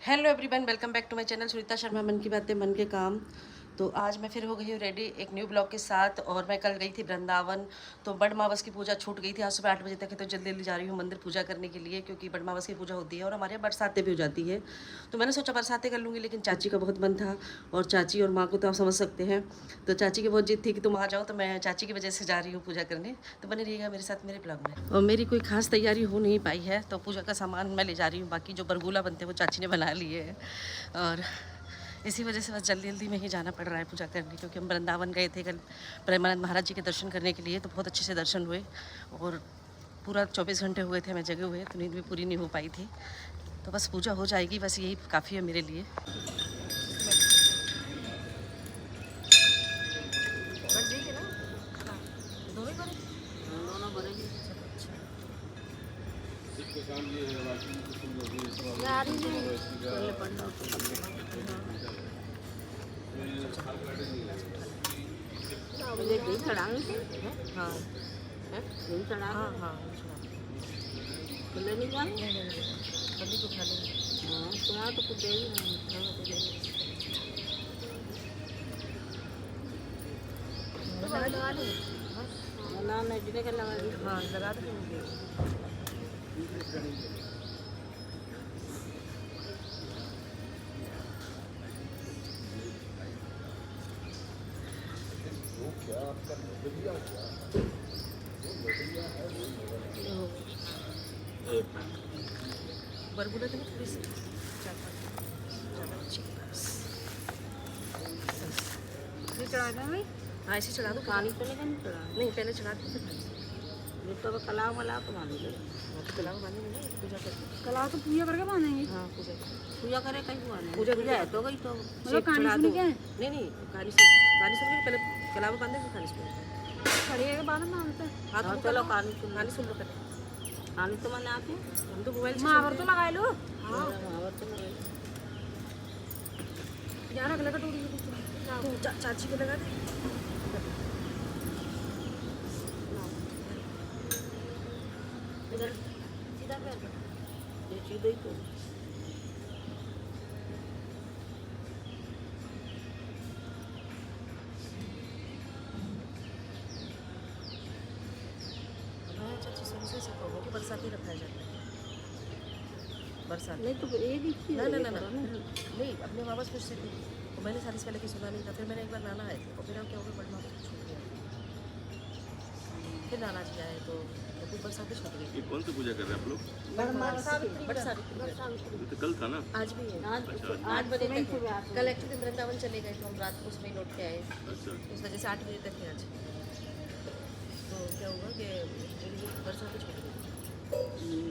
Hello everyone, welcome back to my channel Sunita Sharma मन की बातें मन के काम। तो आज मैं फिर हो गई हूँ रेडी एक न्यू ब्लॉग के साथ। और मैं कल गई थी वृंदावन। तो बड़मावस की पूजा छूट गई थी, आज सुबह 8 बजे तक है। तो जल्दी जल्दी जा रही हूँ मंदिर पूजा करने के लिए, क्योंकि बड़मावस की पूजा होती है और हमारे यहाँ बरसातें भी हो जाती है। तो मैंने सोचा बरसातें कर लूँगी, लेकिन चाची का बहुत मन था। और चाची और माँ को तो आप समझ सकते हैं। तो चाची की बहुत जिद थी कि तुम आ जाओ, तो मैं चाची की वजह से जा रही हूँ पूजा करने। तो बने रहिएगा मेरे साथ मेरे ब्लॉग में। और मेरी कोई खास तैयारी हो नहीं पाई है, तो पूजा का सामान मैं ले जा रही हूँ। बाकी जो बरगुला बनते हैं वो चाची ने बना लिए हैं। और इसी वजह से बस जल्दी जल्दी में ही जाना पड़ रहा है पूजा करने, क्योंकि हम वृंदावन गए थे कल प्रेमानंद महाराज जी के दर्शन करने के लिए। तो बहुत अच्छे से दर्शन हुए और पूरा 24 घंटे हुए थे हमें जगे हुए, तो नींद भी पूरी नहीं हो पाई थी। तो बस पूजा हो जाएगी, बस यही काफ़ी है मेरे लिए। हाँ हाँ हाँ, नहीं जाने कभी तो खा लेंगे। हाँ तुम्हारा तो कुछ देरी नहीं ना नहीं जितने का लगा दी हाँ लगा देंगे। बरगुला तो थोड़ी सी ज़्यादा अच्छी बस। चढ़ा दें भाई हाँ ऐसे चढ़ा दो। पानी तो नहीं चढ़ा नहीं, पहले चढ़ा दो फिर जो तो कलाव वाला तो मान लो तो कला बांधेंगे ना पूजा करके। कलाव तो पूजा करके बांधेंगे हाँ पूजा पूजा करे कहीं बांधेंगे पूजा पूजा है तो गई तो मतलब कहानी सुन के नहीं कहानी सुन के पहले कला बांधेंगे, कहानी सुन खड़ी है बाद में मानते हाँ तो चलो कहानी सुन लो पहले। कहानी तो मैंने आती हम तो मोबाइल से महावर तो लगा लो हाँ महावर तो लगा यार अगला कटोरी तो चाची को लगा दे। इधर सीधा कर ये सीधा ही तो चाची सुन से कहो कि बरसात ही रखा जाता है। बरसात नहीं तो ये देखिए ना ना ना ना नहीं, अपने वापस कुछ से थी तो मैंने सारी से पहले कि सुना नहीं था। फिर मैंने एक बार नाना आए थे और फिर क्या हो गया बड़ी माँ को छूट गया। फिर नाना जी आए तो फिर बरसात छूट गई। ये कौन सी पूजा कर रहे हैं आप लोग? बरसात ये तो कल था ना। आज भी है। अच्छा 8 बजे तक है। कल एक्चुअली वृंदावन चले गए तो हम रात को उसमें लौट के आए, अच्छा इस वजह से 8 बजे तक है आज। तो क्या हुआ कि मेरी बरसात छूट गई।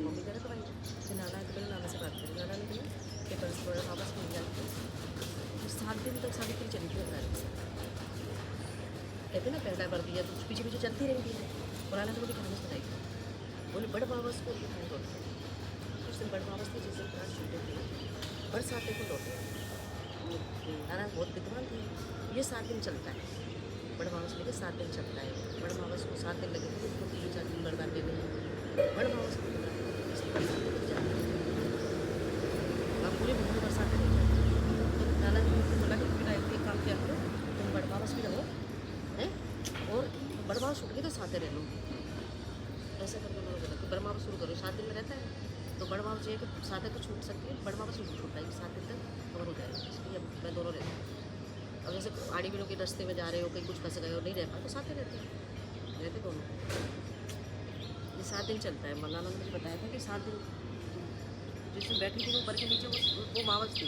मम्मी कह रहे तो भाई फिर नाना है तो पहले नाना से बात करी। नाना ने कहा कि बस वापस मिल जाते 7 दिन तक सावित्री चली थी अपना कहते ना पहला बार दिया तो पीछे पीछे चलती रही थी। और नाना तो मुझे कहानी सुनाई थी, बोले बड़ बाबस को फोन करते उस दिन बड़ बाबस थे जिस दिन प्राण छूटे थे बरसाते को लौटे। नाना बहुत विद्वान थे। ये 7 दिन चलता है बड़ बाबस लेके 7 दिन चलता है। बड़ बाबस को 7 दिन लगे थे उसको 3-4 दिन बरदान दे गए। बड़ बाबस को अब पूरे भूमि बरसात नहीं जाती। नाना जी ने बोला कि फिर एक काम किया करो, तुम बड़ बाबस भी रहो हैं और बड़ बाबस छूट गए तो 7 दिन रह लो। ऐसा करके उन्होंने बोला कि बड़ बाबस शुरू करो 7 दिन में रहता है तो बड़ बाबस जो है कि 7 दिन तो छूट सकती है, बड़ बाबस नहीं छूट पाएगी 7 दिन तक कवर हो जाएगा। इसलिए अब मैं दोनों रहती हूँ। अब जैसे आड़ी बिलों के रास्ते में जा रहे हो कहीं कुछ फंस गए हो नहीं रह पाए तो 7 दिन रहते दोनों। ये 7 दिन चलता है। मौलाना ने मुझे बताया था कि 7 दिन जिस दिन बैठी थी वो ऊपर के नीचे वो मावस थी।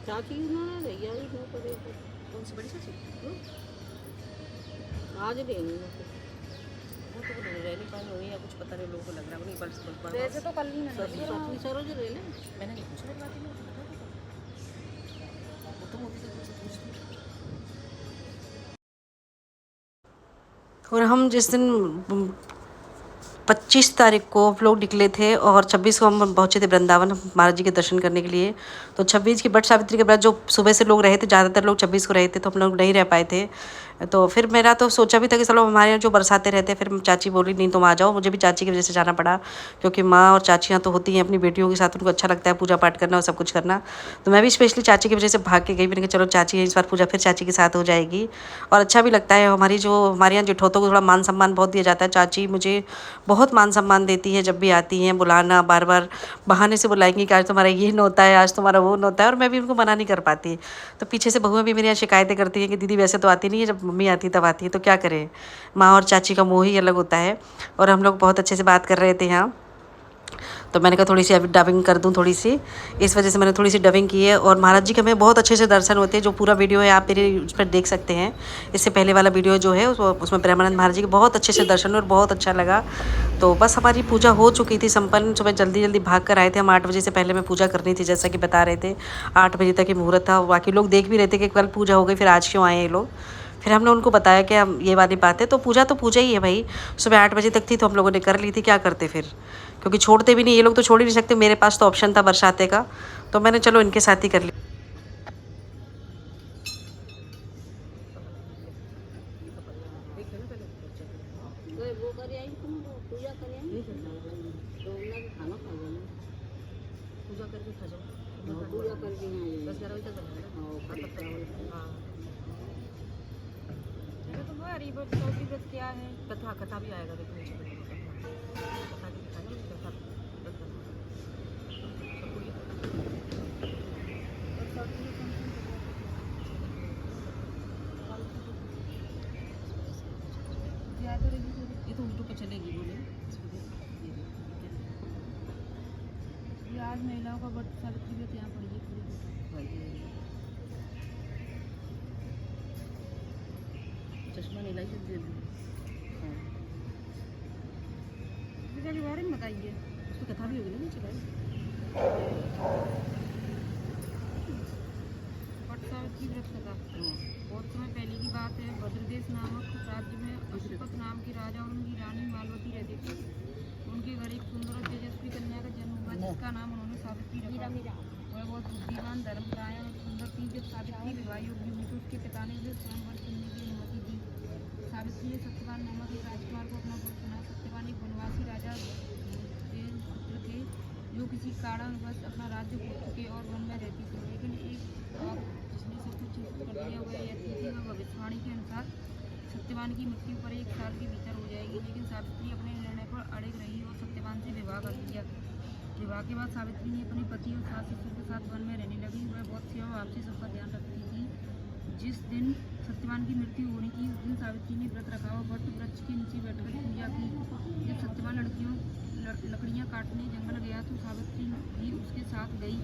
चाची उन्होंने भैया भी क्यों करे कौन सी बड़ी चाची? आज देंगे वो तो रह नहीं पाई होगी या कुछ पता नहीं, लोगों को लग रहा है नहीं पर वैसे तो कल ही नहीं सरोज ले ले मैंने नहीं पूछा मेरी बात ही नहीं वो तो मोदी से पूछती। और हम जिस दिन 25 तारीख को हम लोग निकले थे और 26 को हम पहुँचे थे वृंदावन महाराज जी के दर्शन करने के लिए। तो 26 की बट सावित्री के बाद जो सुबह से लोग रहे थे, ज़्यादातर लोग 26 को रहे थे, तो हम लोग नहीं रह पाए थे तो फिर मेरा तो सोचा भी था कि चलो हमारे यहाँ जो बरसाते रहते हैं, फिर चाची बोली नहीं तुम आ जाओ। मुझे भी चाची की वजह से जाना पड़ा, क्योंकि माँ और चाचियाँ तो होती हैं अपनी बेटियों के साथ, उनको अच्छा लगता है पूजा पाठ करना और सब कुछ करना। तो मैं भी स्पेशली चाची की वजह से भाग के गई। मैंने कहा चलो चाची है इस बार पूजा फिर चाची के साथ हो जाएगी, और अच्छा भी लगता है। हमारे यहाँ जेठौतों को थोड़ा मान सम्मान बहुत दिया जाता है। चाची मुझे बहुत मान सम्मान देती है, जब भी आती हैं बुलाना, बार बार बहाने से बुलाएंगी कि आज तुम्हारा ये नौता है, आज तुम्हारा वो नौता है, और मैं भी उनको मना नहीं कर पाती। तो पीछे से बहुएं भी मेरी यहाँ शिकायतें करती हैं कि दीदी वैसे तो आती नहीं है, जब मम्मी आती तब आती है। तो क्या करें, माँ और चाची का मोह ही अलग होता है। और हम लोग बहुत अच्छे से बात कर रहे थे यहाँ, तो मैंने कहा थोड़ी सी अभी डबिंग कर दूं थोड़ी सी, इस वजह से मैंने थोड़ी सी डबिंग की है। और महाराज जी के हमें बहुत अच्छे से दर्शन होते हैं। जो पूरा वीडियो है आप मेरे उस पर देख सकते हैं। इससे पहले वाला वीडियो जो है उसमें प्रेमानंद महाराज जी के बहुत अच्छे से दर्शन और बहुत अच्छा लगा। तो बस हमारी पूजा हो चुकी थी संपन्न। सुबह जल्दी जल्दी भाग कर आए थे हम, 8 बजे से पहले मैं पूजा करनी थी, जैसा कि बता रहे थे 8 बजे तक ही मुहूर्त था। बाकी लोग देख भी रहे थे कि कल पूजा हो गई, फिर आज क्यों आए ये लोग। फिर हमने उनको बताया कि हम ये वाली बात है, तो पूजा ही है भाई। सुबह 8 बजे तक थी तो हम लोगों ने कर ली थी, क्या करते फिर, क्योंकि छोड़ते भी नहीं ये लोग, तो छोड़ ही नहीं सकते। मेरे पास तो ऑप्शन था बरसाते का, तो मैंने चलो इनके साथ ही कर लिया। तो वो करे आई तुम पूजा करे आई तो ना खाना खा लेना, पूजा करके खा जाओ, पूजा करके आई 10-11 बजे तक हाँ तो वो हरिव्रत चौथी व्रत क्या है, कथा भी आएगा, देखो कथा की दिखाएगा, कथा ये तो यूट्यूब पे चलेगी बोले। ये आज महिलाओं का व्रत सावित्री व्रत यहाँ पड़ी है। चश्मा नहीं लाई दे पूजा के बारे में बताइए। उसकी कथा भी होगी ना नीचे भाई। व्रत सावित्री व्रत कथा बहुत समय पहले की बात है। भद्रदेश नामक राज्य में अशुपत नाम के राजा और उनकी रानी मालवती रहते थे। उनके घर एक सुंदर और तेजस्वी कन्या का जन्म हुआ, जिसका नाम उन्होंने सावित्री रखा। वह बहुत बुद्धिमान, धर्मपरायण और सुंदर थी। जब सावित्री विवाह योग्य हुई तो उसके पिता ने उसे स्वयंवर चुनने की अनुमति दी। सावित्री ने सत्यवान नामक एक राजकुमार को अपना पुत्र चुना। सत्यवान एक वनवासी राजा के पुत्र थे, जो किसी कारणवश अपना राज्य खो चुके और वन में रहती थी। लेकिन एक बात जिसने सब कुछ कर दिया वह यह थी कि वह भविष्यवाणी के अनुसार सत्यवान की मृत्यु पर 1 साल के भीतर हो जाएगी। लेकिन सावित्री अपने निर्णय पर अड़िग रही और सत्यवान से विवाह कर लिया। विवाह के बाद सावित्री ने अपने पति और सास ससुर के साथ वन में रहने लगी। वह बहुत सेवा भाव से सबका ध्यान रखती थी। जिस दिन सत्यवान की मृत्यु होनी थी उस दिन सावित्री ने व्रत रखा और वट वृक्ष के नीचे बैठकर पूजा की। जब सत्यवान लकड़ियाँ काटने जंगल गया तो सावित्री भी उसके साथ गई।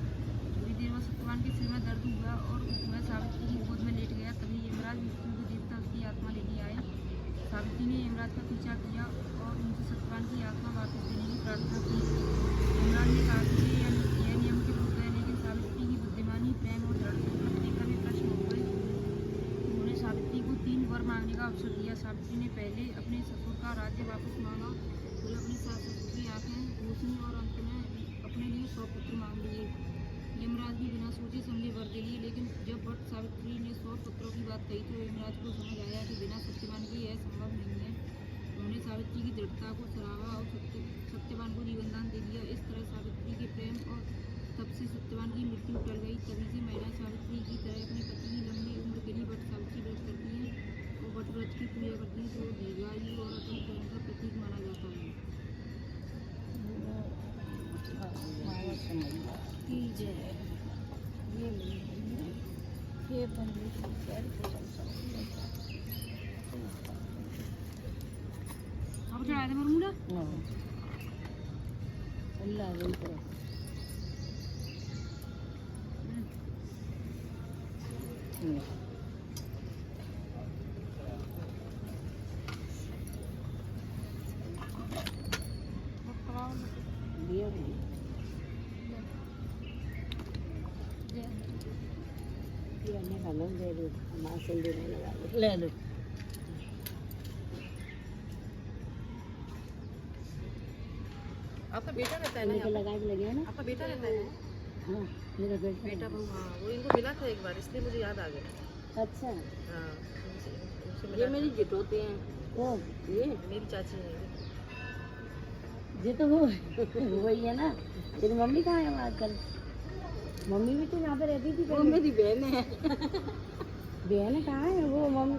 थोड़ी देर बाद सत्यवान के सिर में दर्द हुआ और वह सावित्री की गोद में लेट गया। तभी यमराज मृत्यु के देवता उसकी आत्मा लेके आए। सावित्री ने यमराज का पीछा किया और उनसे सत्यवान की आत्मा वापस देने की प्रार्थना की। यमराज ने कहा कि यह नियम के विरुद्ध है, लेकिन सावित्री की बुद्धिमानी, प्रेम और दृढ़ संकल्प देखकर वे प्रश्न हो गए। उन्होंने सावित्री को 3 वर मांगने का अवसर दिया। सावित्री ने पहले अपने ससुर का राज्य वापस मांगा, फिर अपनी सास ससुर की आंखें पूछी और अंत में अपने लिए 100 पुत्र मांग लिए। यमराज भी बिना सोचे समझे वर दे लिए। लेकिन जब वट सावित्री ने 100 पुत्रों की बात कही तो यमराज को समझ आया कि बिना सत्यवान के यह संभव नहीं है। उन्होंने सावित्री की दृढ़ता को सराहा और सत्यवान को जीवनदान दे दिया। इस तरह सावित्री के प्रेम और तब से सत्यवान की मृत्यु टल गई। तभी से महिलाएं सावित्री की तरह अपने पति की लंबी उम्र के लिए वट सावित्री व्रत करती हैं और वट व्रत की पूजा करती हैं, जो दीर्घायु और अटूट प्रेम का प्रतीक माना जाता है। अब चढ़ाए थे मरूंगा ले लो। आपका बेटा रहता है ना यहाँ पे? लगा के लगे ना। आपका बेटा रहता है ना? हाँ मेरा बेटा। बेटा हाँ, वो इनको मिला था एक बार, इसलिए मुझे याद आ गया। अच्छा हाँ ये मेरी जिटोते हैं। ओ ये मेरी चाची है ये तो वो वही है ना। तेरी मम्मी कहाँ है आजकल? मम्मी भी तो यहाँ पे रहती थी। वो मेरी बहन है। बहन कहाँ है वो? मम्मी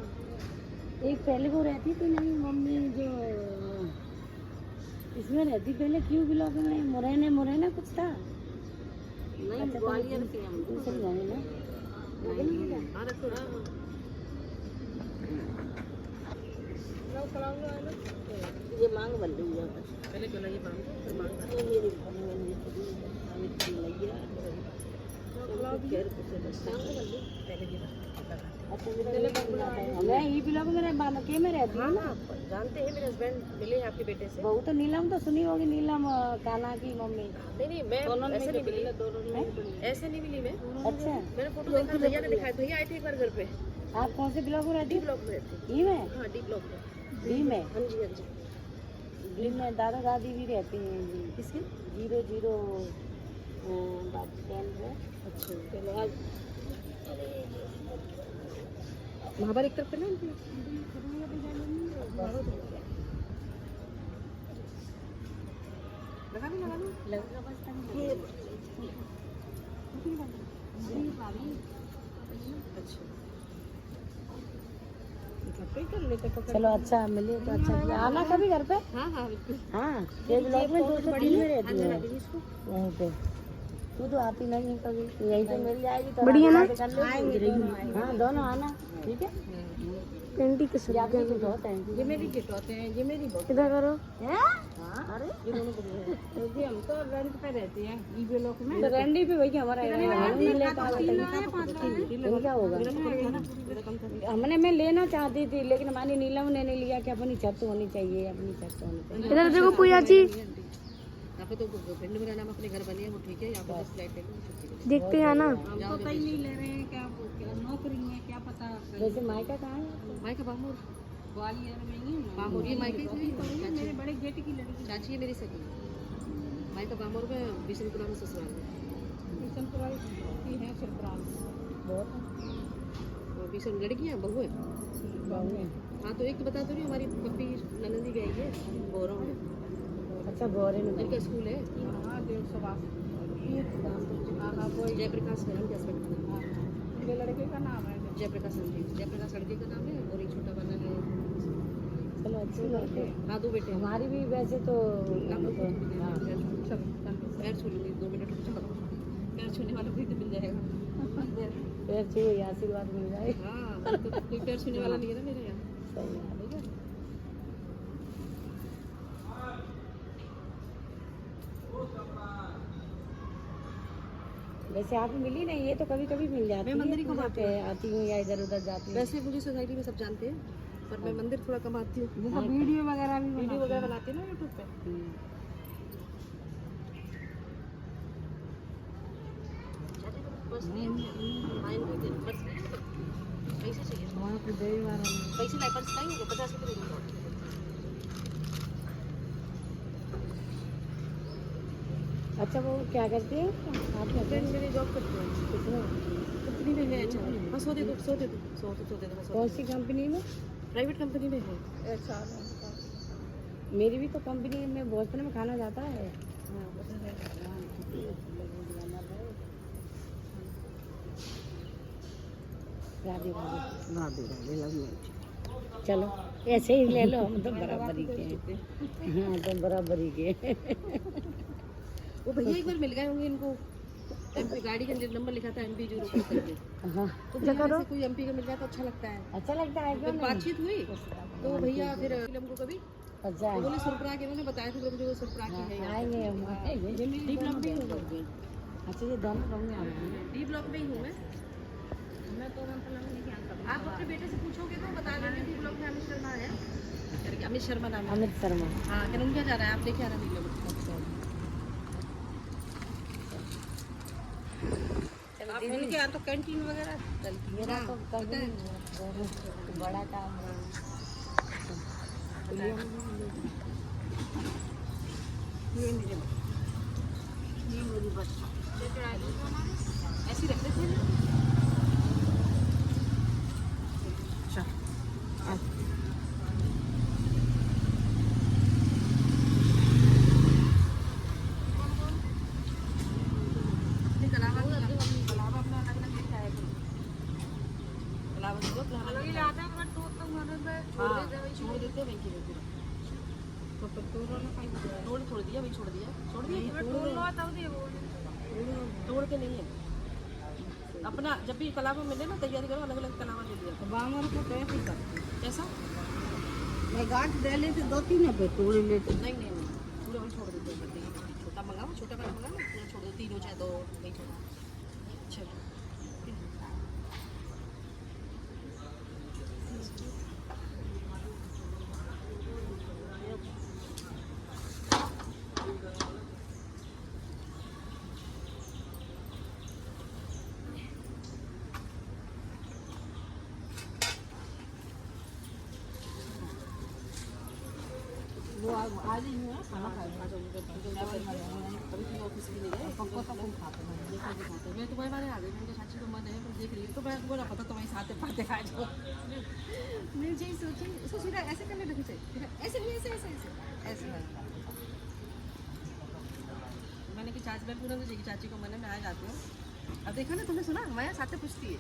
एक पहले वो रहती थी नहीं, मम्मी जो इसमें रहती पहले, क्यों ब्लॉक में मुरैना कुछ था नहीं। ग्वालियर से हम दूसरी जाने ना। ये मांग बन रही है पहले क्यों लगी मांग फिर मांग ये मेरी भैया मैं ही ब्लॉक में बांके में रहती हूँ ना। जानते हैं मेरे हस्बैंड मिले हैं आपके बेटे से। बहू तो नीलम तो सुनी होगी, नीलम कान्हा की मम्मी। नहीं मैं ऐसे नहीं मिली, ऐसे नहीं मिली मैं। अच्छा, मैंने फोटो देखा, भैया ने दिखाया, भैया आए थे एक बार घर पे। आप कौन से ब्लॉक में रहती? डी ब्लॉक में रहती। ई में? हाँ डी ब्लॉक में। डी में? हाँ जी हाँ जी। डी में दादा दादी भी रहती हैं जी। किसके? 00 बात है। अच्छा चलो आज महाबर एक तरफ पे ना लगा लो लगेगा बस तक। चलो अच्छा मिले तो अच्छा किया। आना कभी घर पे। हाँ हाँ बिल्कुल। हाँ ये ब्लॉक में 203 में रहती है यहीं पे। तू तो आती नहीं है कभी, यहीं पे मिल जाएगी तो बढ़िया ना। हाँ दोनों आना, ठीक है। पेंटी के सब होते हैं। ये मेरी गिफ्ट होते हैं, ये मेरी बहुत। किधर करो? अरे ये दोनों बढ़िया है। हम तो रेंट पे रहते हैं ई ब्लॉक में। तो रेंट पे भैया हमारा क्या होगा? हमने मैं लेना चाहती थी लेकिन हमारी नीलम ने नहीं लिया कि अपनी छत होनी चाहिए, अपनी छत होनी चाहिए। इधर देखो पूजा जी, यहाँ पे तो भिंड में नाम अपने घर बने हैं वो ठीक है। यहाँ पे 10 फ्लैट है, देखते हैं ना। हम तो कहीं नहीं ले रहे हैं। क्या नौकरी है क्या पता। वैसे मायका कहाँ है? मायका बामूर, ग्वालियर में ही है। बामूर ये मायके से मेरे बड़े जेठ की लड़की चाची है मेरी सगी। मायका बामूर में बिशनपुरा में ससुराल में। बिशनपुरा की है ससुराल बहुत और बिशन लड़कियाँ बहू है। बहू है। हाँ तो एक तो बता तो रही हमारी पप्पी ननंदी गई है बोरों में। अच्छा बोरे में इनका स्कूल है। हाँ 150 जयप्रकाश है उनके हस्बैंड का नाम। ये लड़के का नाम है जयप्रकाश लड़के, जयप्रकाश लड़के का नाम है और एक छोटा वाला है। चलो अच्छी बात है। हाँ 2 बेटे हैं। हमारी भी वैसे तो हाँ पैर छू लूँगी 2 मिनट रुक जाओ। पैर छूने वालों को ही तो मिल जाएगा। पैर छू आशीर्वाद मिल जाए। हाँ तो कोई पैर छूने वाला नहीं है ना मेरे यहाँ। सही है। ठीक है। वैसे आप मिली नहीं, ये तो कभी कभी मिल जाती है। मैं मंदिर ही कम आती हूँ या इधर उधर जाती हूँ। वैसे मुझे सोसाइटी में सब जानते हैं पर मैं मंदिर थोड़ा कम आती हूँ। वीडियो वगैरह भी वीडियो वगैरह बनाती है ना यूट्यूब पे। बस बस पैसे चाहिए। वहाँ पे पैसे नहीं पर्स नहीं होंगे 50 रुपये देंगे। अच्छा वो क्या करती है आप? फ्रेंड मेरे जॉब करते हैं कितना? कंपनी में है। अच्छा हाँ 100 दे दो 100 दे दो 100 दे दो। कौन सी कंपनी में? प्राइवेट कंपनी में है। मेरी भी तो कंपनी में भोजपुर में खाना जाता है। हाँ पता है। Radhe Radhe love you. चलो ऐसे ही ले लो, हम तो बराबरी के हैं। हाँ तो बराबरी के। वो भैया एक बार मिल गए होंगे इनको। एमपी गाड़ी का नंबर लिखा था MP 0 करके। हाँ तो भैया में से कोई MP का मिल जाए तो अच्छा लगता है। अच्छा लगता है क्यों फिर नहीं? बातचीत हुई तो भैया फिर हमको कभी अच्छा तो बोले सुरपरा के उन्होंने बताया था मुझे सुरपरा की है यहाँ। आएंगे हम। डी ब्लॉक में ही हूँ। अच्छा ये दोनों लोग में आएंगे। डी ब्लॉक में ही हूँ मैं। आप अपने बेटे से पूछोगे तो बता देंगे। डी ब्लॉक में अमित शर्मा है करके। अमित शर्मा नाम है। अमित शर्मा। हाँ क्या जा रहा है आप लेके आ रहा है डी ब्लॉक। आप उनके यहाँ तो कैंटीन वगैरह चलती है ना। तो पता है बड़ा काम ये मेरी बस ऐसे रखते थे ना। अच्छा तो तोड़ो ना खाई छोड़ दिया भाई, छोड़ दिया तोड़ लो तब दे वो तोड़ के नहीं है अपना। जब भी कलावा मिले ना तैयारी करो, अलग अलग कलावा ले लिया। तो बामर को तो ऐसे ही करते कैसा? मैं गांठ दे लेते 2-3 पे तोड़ लेते नहीं नहीं नहीं, पूरा वही छोड़ देते हैं। छोटा मंगाओ, छोटा का मंगाओ, पूरा छोड़ दो, 3 हो चाहे 2 नहीं छोड़ो। चलो वो आज ही हुआ खाना खाएगा अभी तुम ऑफिस भी नहीं गए। पक्का तो कौन खाता है मैं तुम्हारे बारे आ गई, मैंने चाची को मन है पर देख रही हूँ, तो मैं बोला पता तुम्हारे साथ पाते खा जाओ। मैं यही सोची रहा ऐसे करने लगी चाहिए ऐसे नहीं ऐसे ऐसे ऐसे ऐसे मैंने कि चाची मैं पूरा मुझे चाची को मैंने मैं आ जाती हूँ। अब देखा ना, तुमने सुना हमारे साथ पूछती है।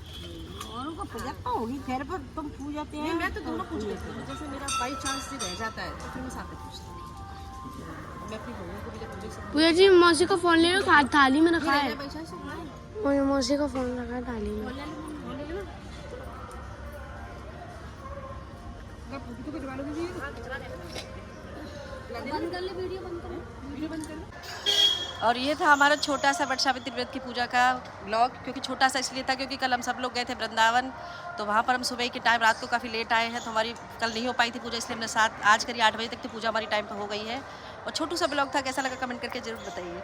औरों को पूजा तो होगी खैर पर तुम पूजाते हैं नहीं मैं तो दोनों पूछ लेती हूँ, जैसे मेरा बाई चांस भी रह जाता है तो फिर मैं साथ पूछती हूँ। मैं अपनी बहू को भी जब पूछे पूजा जी मौसी का फोन ले लो, थाली में रखा है। बाई चांस हमारे मौसी का फोन रखा है थाली में। ले लेना। तो करवा लो दीदी बंद कर ले वीडियो बंद कर ले और ये था हमारा छोटा सा वट सावित्री व्रत की पूजा का ब्लॉग। क्योंकि छोटा सा इसलिए था क्योंकि कल हम सब लोग गए थे वृंदावन, तो वहाँ पर हम सुबह के टाइम रात को काफ़ी लेट आए हैं, तो हमारी कल नहीं हो पाई थी पूजा, इसलिए हमने आज करी 8 बजे तक की पूजा हमारी टाइम पर हो गई है। और छोटू सा ब्लॉग था, कैसा लगा कमेंट करके जरूर बताइए।